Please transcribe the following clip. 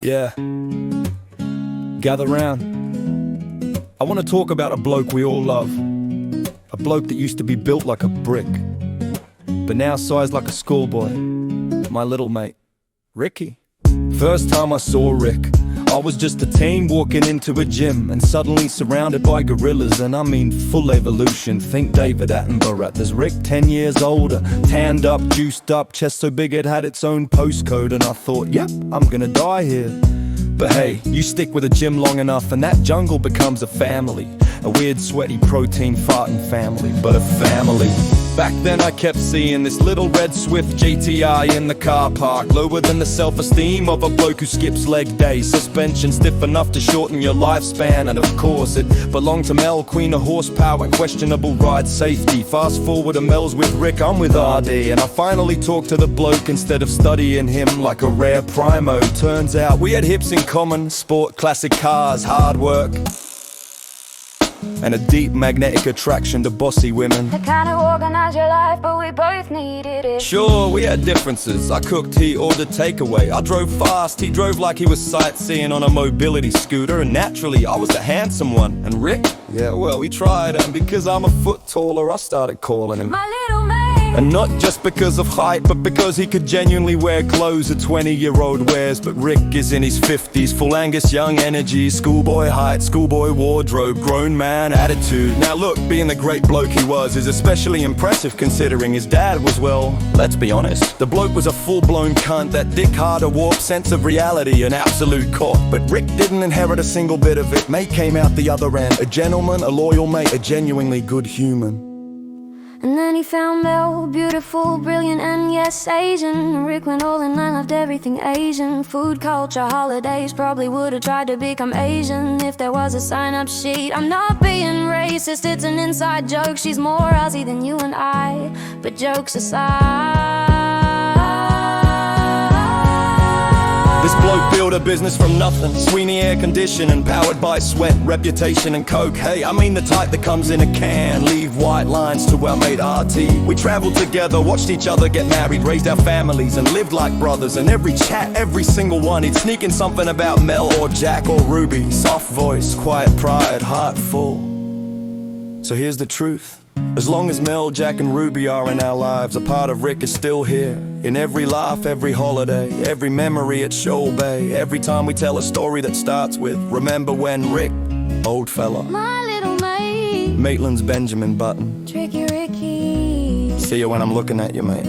Yeah, gather round. I want to talk about a bloke we all love. A bloke that used to be built like a brick, but now sized like a schoolboy. My little mate, Ricky. First time I saw Rick, I was just a teen walking into a gym and suddenly surrounded by gorillas, and I mean full evolution. Think David Attenborough. There's Rick 10 years older, tanned up, juiced up, chest so big it had its own postcode, and I thought, yep, I'm gonna die here. But hey, you stick with a gym long enough and that jungle becomes a family. A weird, sweaty, protein farting family, but a family. Back then I kept seeing this little red Swift GTI in the car park, lower than the self-esteem of a bloke who skips leg day. Suspension stiff enough to shorten your lifespan, and of course it belonged to Mel, queen of horsepower, questionable ride safety. Fast forward to Mel's with Rick, I'm with RD, and I finally talked to the bloke instead of studying him like a rare primo. Turns out we had hips in common, sport, classic cars, hard work, and a deep magnetic attraction to bossy women. The kind of organize your life, but we both needed it. Sure, we had differences. I cooked, he ordered takeaway. I drove fast, he drove like he was sightseeing on a mobility scooter. And naturally, I was the handsome one. And Rick? Yeah, well, we tried, and because I'm a foot taller, I started calling him my little man. And not just because of height, but because he could genuinely wear clothes a 20-year-old wears. But Rick is in his 50s, full Angus Young energy, schoolboy height, schoolboy wardrobe, grown man attitude. Now look, being the great bloke he was is especially impressive considering his dad was, well, let's be honest, the bloke was a full-blown cunt, that Dick Harder warped sense of reality, an absolute cock. But Rick didn't inherit a single bit of it. Mate came out the other end, a gentleman, a loyal mate, a genuinely good human. And then he found Mel, beautiful, brilliant, and yes, Asian. Rick went all in, I loved everything Asian. Food, culture, holidays, probably would've tried to become Asian if there was a sign-up sheet. I'm not being racist, it's an inside joke. She's more Aussie than you and I, but jokes aside, this bloke built a business from nothing, Sweeney air conditioning, powered by sweat, reputation and coke. Hey, I mean the type that comes in a can, leave white lines to our mate RT. We traveled together, watched each other get married, raised our families and lived like brothers. And every chat, every single one, he'd sneak in something about Mel or Jack or Ruby. Soft voice, quiet pride, heart full. So here's the truth. As long as Mel, Jack and Ruby are in our lives, a part of Rick is still here. In every laugh, every holiday, every memory at Shoal Bay. Every time we tell a story that starts with, remember when Rick, old fella, my little mate, Maitland's Benjamin Button. Tricky Ricky. See you when I'm looking at you, mate.